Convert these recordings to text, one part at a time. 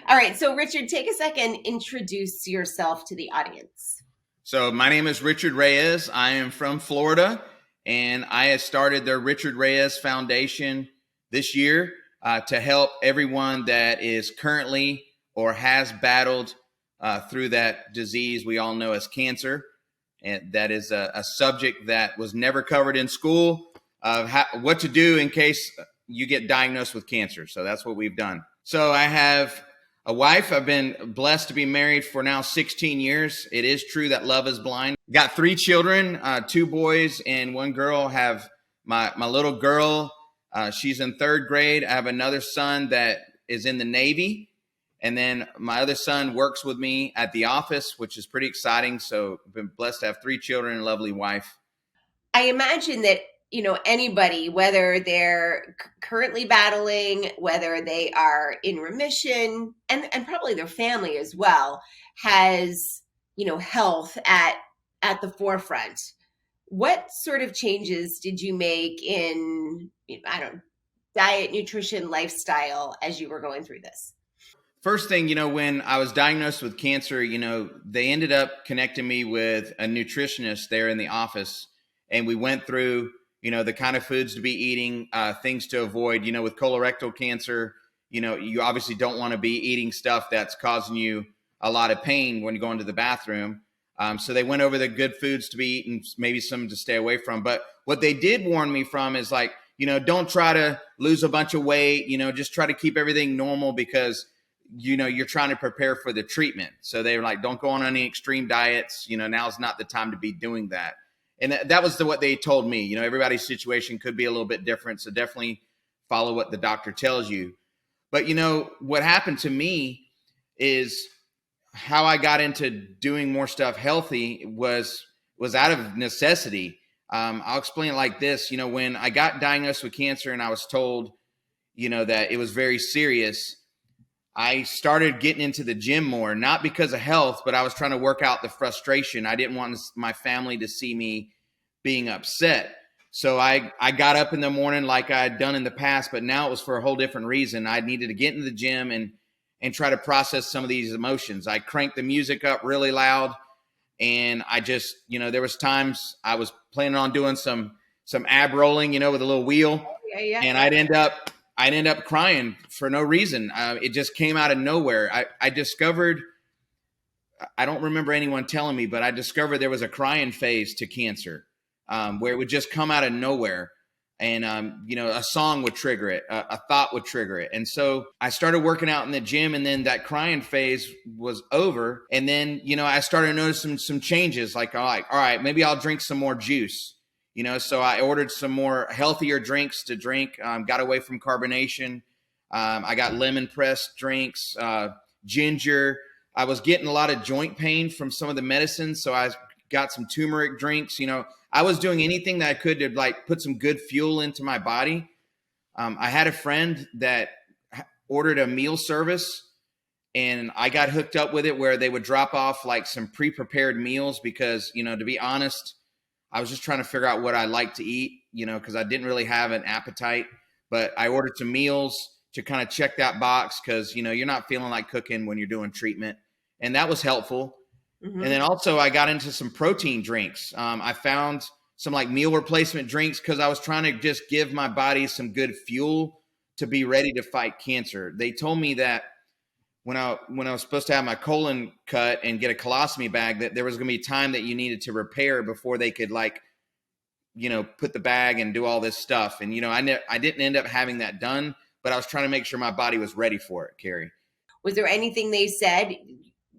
All right. So, Richard, take a second, introduce yourself to the audience. So my name is Richard Reyes. I am from Florida, and I have started the Richard Reyes Foundation this year to help everyone that is currently or has battled through that disease we all know as cancer. And that is a subject that was never covered in school of what to do in case you get diagnosed with cancer. So that's what we've done. So I have a wife. I've been blessed to be married for now 16 years. It is true that love is blind. Got 3 children, 2 boys and 1 girl. Have my little girl. She's in 3rd grade. I have another son that is in the Navy. And then my other son works with me at the office, which is pretty exciting. So I've been blessed to have 3 children and a lovely wife. I imagine that, anybody, whether they're currently battling, whether they are in remission, and probably their family as well, has, health at the forefront. What sort of changes did you make in, diet, nutrition, lifestyle as you were going through this? First thing, when I was diagnosed with cancer, they ended up connecting me with a nutritionist there in the office. And we went through, the kind of foods to be eating, things to avoid. With colorectal cancer, you obviously don't want to be eating stuff that's causing you a lot of pain when you go into the bathroom. So they went over the good foods to be eaten, maybe some to stay away from. But what they did warn me from is don't try to lose a bunch of weight, just try to keep everything normal because you're trying to prepare for the treatment. So they were like, don't go on any extreme diets. Now's not the time to be doing that. And that was what they told me. Everybody's situation could be a little bit different. So definitely follow what the doctor tells you. But, what happened to me is how I got into doing more stuff healthy was out of necessity. I'll explain it like this. When I got diagnosed with cancer and I was told, that it was very serious, I started getting into the gym more, not because of health, but I was trying to work out the frustration. I didn't want my family to see me being upset. So I got up in the morning like I had done in the past, but now it was for a whole different reason. I needed to get into the gym and try to process some of these emotions. I cranked the music up really loud, and I just, there was times I was planning on doing some ab rolling, with a little wheel, and I'd end up crying for no reason. It just came out of nowhere. I discovered, I don't remember anyone telling me, but I discovered there was a crying phase to cancer where it would just come out of nowhere. And, a song would trigger it, a thought would trigger it. And so I started working out in the gym, and then that crying phase was over. And then, I started noticing some changes all right, maybe I'll drink some more juice. So I ordered some more healthier drinks to drink, got away from carbonation. I got lemon pressed drinks, ginger. I was getting a lot of joint pain from some of the medicines. So I got some turmeric drinks. I was doing anything that I could to put some good fuel into my body. I had a friend that ordered a meal service, and I got hooked up with it where they would drop off some pre-prepared meals because, to be honest, I was just trying to figure out what I like to eat, because I didn't really have an appetite. But I ordered some meals to kind of check that box because, you're not feeling like cooking when you're doing treatment. And that was helpful. Mm-hmm. And then also I got into some protein drinks. I found some meal replacement drinks because I was trying to just give my body some good fuel to be ready to fight cancer. They told me that when I was supposed to have my colon cut and get a colostomy bag, that there was going to be time that you needed to repair before they could put the bag and do all this stuff. And, I didn't end up having that done, but I was trying to make sure my body was ready for it, Carrie. Was there anything they said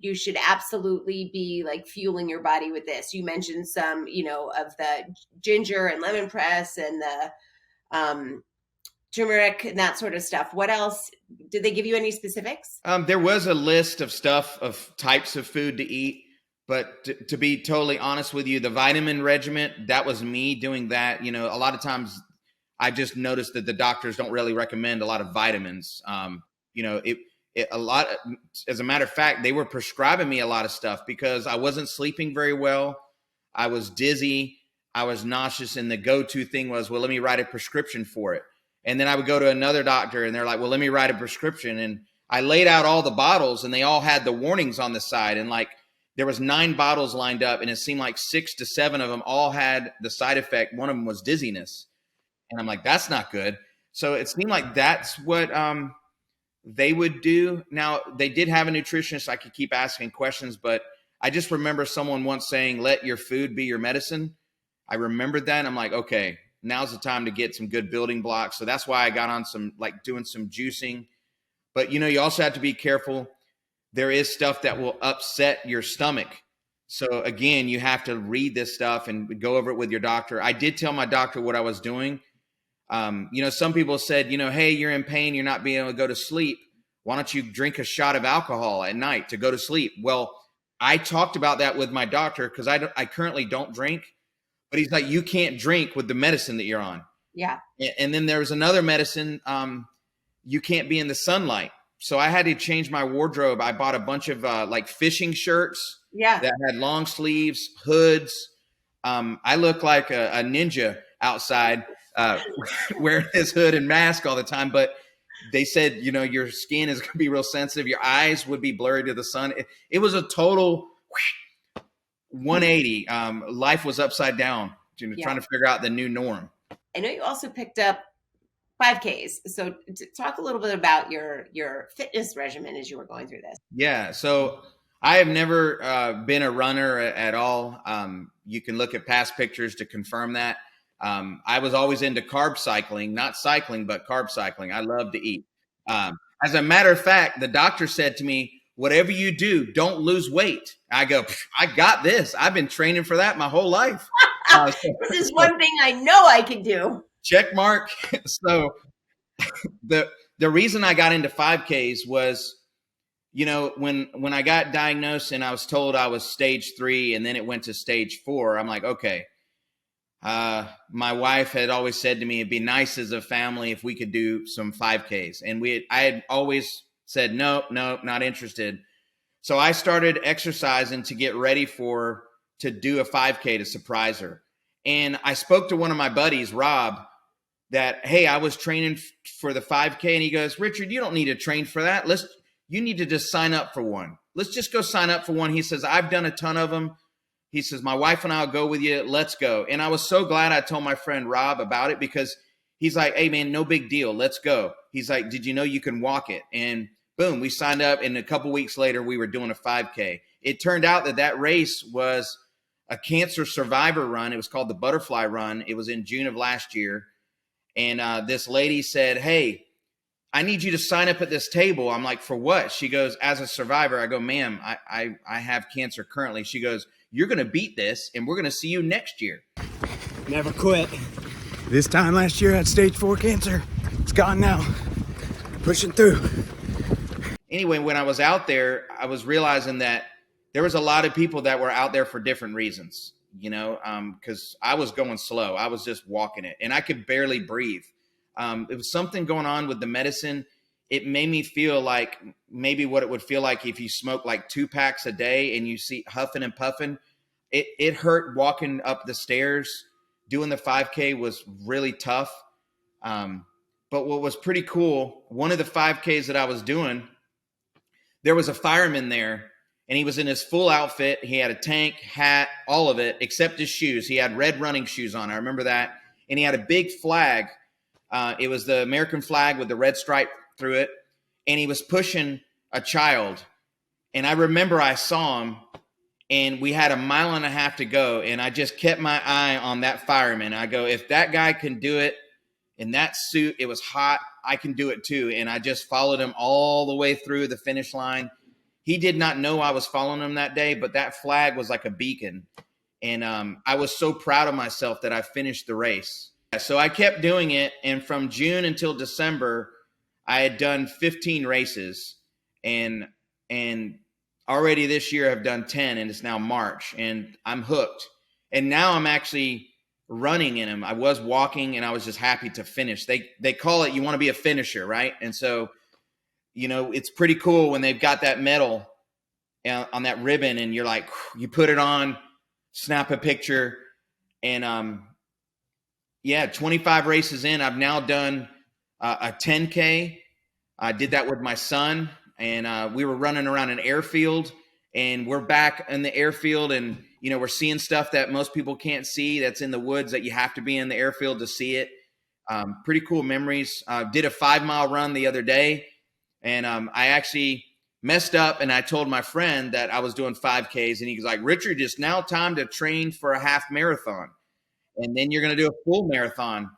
you should absolutely be fueling your body with this? You mentioned some, of the ginger and lemon press and the, turmeric and that sort of stuff. What else? Did they give you any specifics? There was a list of stuff of types of food to eat, but to be totally honest with you, the vitamin regimen, that was me doing that. A lot of times I just noticed that the doctors don't really recommend a lot of vitamins. As a matter of fact, they were prescribing me a lot of stuff because I wasn't sleeping very well. I was dizzy. I was nauseous. And the go-to thing was, well, let me write a prescription for it. And then I would go to another doctor and they're like, well, let me write a prescription. And I laid out all the bottles and they all had the warnings on the side. And like there was 9 bottles lined up and it seemed like 6 to 7 of them all had the side effect. One of them was dizziness. And I'm like, that's not good. So it seemed like that's what they would do. Now, they did have a nutritionist. I could keep asking questions, but I just remember someone once saying, let your food be your medicine. I remembered that. And I'm like, okay, now's the time to get some good building blocks. So that's why I got on some, like doing some juicing. But, you know, you also have to be careful. There is stuff that will upset your stomach. So again, you have to read this stuff and go over it with your doctor. I did tell my doctor what I was doing. You know, some people said, you know, hey, you're in pain, you're not being able to go to sleep. Why don't you drink a shot of alcohol at night to go to sleep? Well, I talked about that with my doctor because I currently don't drink, but he's like, you can't drink with the medicine that you're on. Yeah. And then there was another medicine, you can't be in the sunlight. So I had to change my wardrobe. I bought a bunch of like fishing shirts that had long sleeves, hoods. I look like a ninja outside wearing his hood and mask all the time. But they said, you know, your skin is going to be real sensitive. Your eyes would be blurry to the sun. It was a total 180. Life was upside down, trying to figure out the new norm. I know you also picked up 5Ks. So talk a little bit about your fitness regimen as you were going through this. Yeah. So I have never been a runner at all. You can look at past pictures to confirm that. I was always into carb cycling, not cycling, but carb cycling. I love to eat. As a matter of fact, the doctor said to me, whatever you do, don't lose weight. I go, I got this. I've been training for that my whole life. This is one thing I know I can do. Check mark. So the reason I got into 5Ks was, you know, when I got diagnosed and I was told I was stage 3 and then it went to stage 4, I'm like, okay. My wife had always said to me, it'd be nice as a family if we could do some 5Ks. And I had always said, no, not interested. So I started exercising to get ready to do a 5K to surprise her. And I spoke to one of my buddies, Rob, that, hey, I was training for the 5K. And he goes, Richard, you don't need to train for that. You need to just sign up for one. Let's just go sign up for one. He says, I've done a ton of them. He says, my wife and I will go with you. Let's go. And I was so glad I told my friend Rob about it because he's like, hey, man, no big deal. Let's go. He's like, did you know you can walk it? And boom, we signed up. And a couple weeks later, we were doing a 5K. It turned out that race was a cancer survivor run. It was called the Butterfly Run. It was in June of last year. And this lady said, hey, I need you to sign up at this table. I'm like, for what? She goes, as a survivor. I go, ma'am, I have cancer currently. She goes, you're going to beat this, and we're going to see you next year. Never quit. This time last year I had stage 4 cancer. It's gone now. Pushing through. Anyway, when I was out there, I was realizing that there was a lot of people that were out there for different reasons, you know, because I was going slow. I was just walking it, and I could barely breathe. It was something going on with the medicine. It made me feel like maybe what it would feel like if you smoke like 2 packs a day and you see huffing and puffing. It hurt walking up the stairs. Doing the 5K was really tough. But what was pretty cool, one of the 5Ks that I was doing, there was a fireman there, and he was in his full outfit. He had a tank, hat, all of it, except his shoes. He had red running shoes on. I remember that. And he had a big flag. It was the American flag with the red stripe through it. And he was pushing a child. And I remember I saw him, and we had 1.5 miles to go. And I just kept my eye on that fireman. I go, if that guy can do it in that suit, it was hot, I can do it too. And I just followed him all the way through the finish line. He did not know I was following him that day, but that flag was like a beacon. And I was so proud of myself that I finished the race. So I kept doing it. And from June until December, I had done 15 races. And already this year I've done 10, and it's now March, and I'm hooked. And now I'm actually running in them. I was walking, and I was just happy to finish. They call it, you want to be a finisher, right? And so, you know, it's pretty cool when they've got that medal on that ribbon, and you're like, you put it on, snap a picture, and 25 races in, I've now done a 10K. I did that with my son. and we were running around an airfield, and we're back in the airfield, and we're seeing stuff that most people can't see, that's in the woods, that you have to be in the airfield to see it. Pretty cool memories. Did a 5-mile run the other day, and I actually messed up, and I told my friend that I was doing 5Ks, and he was like, Richard, it's now time to train for a half marathon, and then you're going to do a full marathon.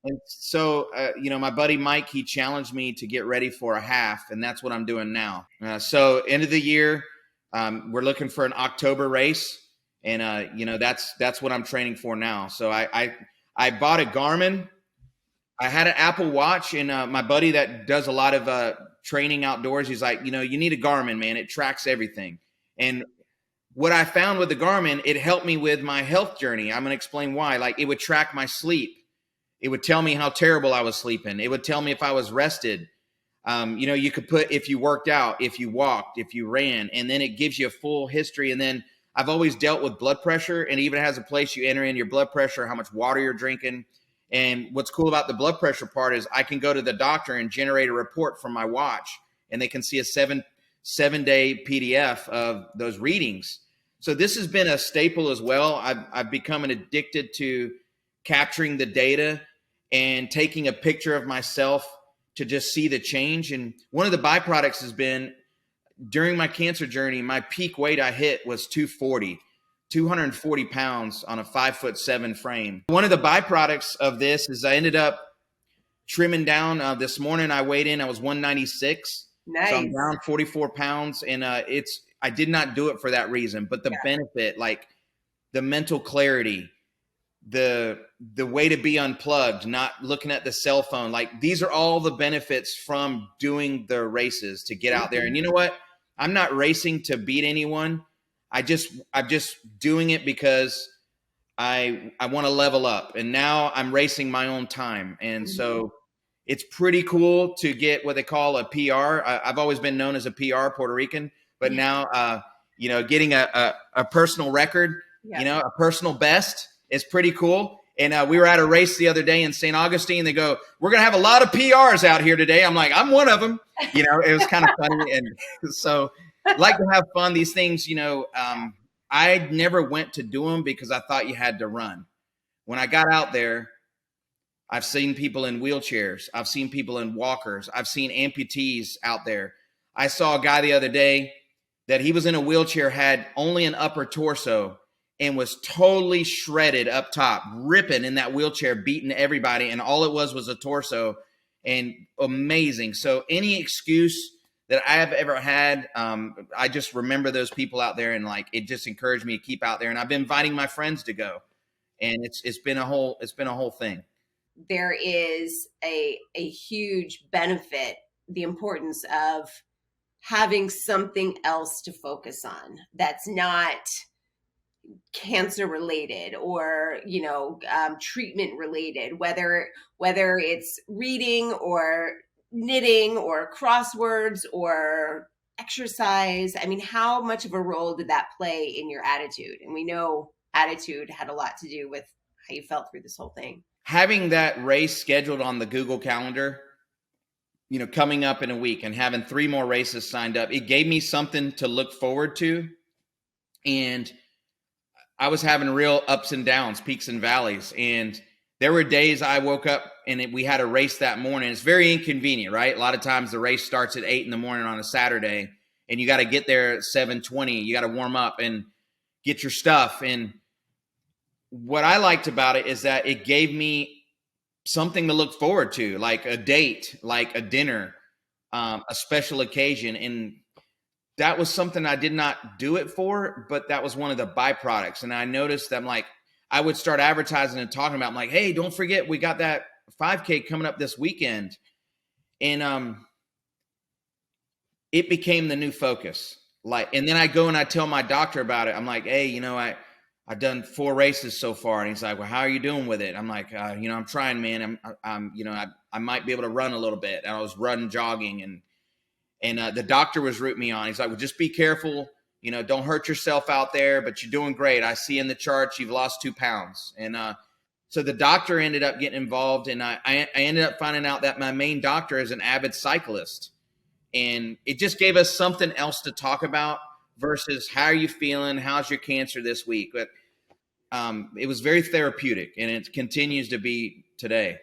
And so, my buddy Mike, he challenged me to get ready for a half, and that's what I'm doing now. So end of the year, we're looking for an October race, and that's what I'm training for now. So I bought a Garmin. I had an Apple Watch, and my buddy that does a lot of training outdoors, he's like, you need a Garmin, man. It tracks everything. And what I found with the Garmin, it helped me with my health journey. I'm going to explain why. Like, it would track my sleep. It would tell me how terrible I was sleeping. It would tell me if I was rested. You could put if you worked out, if you walked, if you ran, and then it gives you a full history. And then I've always dealt with blood pressure, and it even has a place you enter in your blood pressure, how much water you're drinking. And what's cool about the blood pressure part is I can go to the doctor and generate a report from my watch, and they can see a seven-day PDF of those readings. So this has been a staple as well. I've become addicted to capturing the data and taking a picture of myself to just see the change. And one of the byproducts has been, during my cancer journey, my peak weight I hit was 240 pounds on a 5'7" frame. One of the byproducts of this is I ended up trimming down. This morning I weighed in, I was 196. Nice. So I'm down 44 pounds, and I did not do it for that reason, but the benefit, like the mental clarity, the way to be unplugged, not looking at the cell phone, like these are all the benefits from doing the races, to get out there. And you know what? I'm not racing to beat anyone. I'm just doing it because I want to level up, and now I'm racing my own time. And so it's pretty cool to get what they call a PR. I've always been known as a PR Puerto Rican, but now, getting a personal record, a personal best is pretty cool. And we were at a race the other day in St. Augustine. They go, we're going to have a lot of PRs out here today. I'm like, I'm one of them. It was kind of funny. And so like to have fun. These things, I never went to do them because I thought you had to run. When I got out there, I've seen people in wheelchairs. I've seen people in walkers. I've seen amputees out there. I saw a guy the other day that he was in a wheelchair, had only an upper torso, and was totally shredded up top, ripping in that wheelchair, beating everybody. And all it was a torso, and amazing. So any excuse that I have ever had, I just remember those people out there, and like, it just encouraged me to keep out there. And I've been inviting my friends to go, and it's been a whole thing. There is a huge benefit, the importance of having something else to focus on that's not cancer related or treatment related, whether it's reading or knitting or crosswords or exercise. I mean, how much of a role did that play in your attitude? And we know attitude had a lot to do with how you felt through this whole thing. Having that race scheduled on the Google Calendar, coming up in a week, and having 3 more races signed up, it gave me something to look forward to. And I was having real ups and downs, peaks and valleys. And there were days I woke up and we had a race that morning. It's very inconvenient, right? A lot of times the race starts at 8 a.m. on a Saturday, and you got to get there at 7:20. You got to warm up and get your stuff. And what I liked about it is that it gave me something to look forward to, like a date, like a dinner, a special occasion. And that was something I did not do it for, but that was one of the byproducts. And I noticed that I would start advertising and talking about, I'm like, hey, don't forget, we got that 5K coming up this weekend. And it became the new focus. And then I go and I tell my doctor about it. I'm like, hey, I've done 4 races so far. And he's like, well, how are you doing with it? I'm like, I'm trying, man. I might be able to run a little bit. And I was jogging, and the doctor was rooting me on. He's like, well, just be careful. Don't hurt yourself out there, but you're doing great. I see in the charts you've lost 2 pounds. And so the doctor ended up getting involved, and I ended up finding out that my main doctor is an avid cyclist. And it just gave us something else to talk about versus how are you feeling? How's your cancer this week? But it was very therapeutic, and it continues to be today.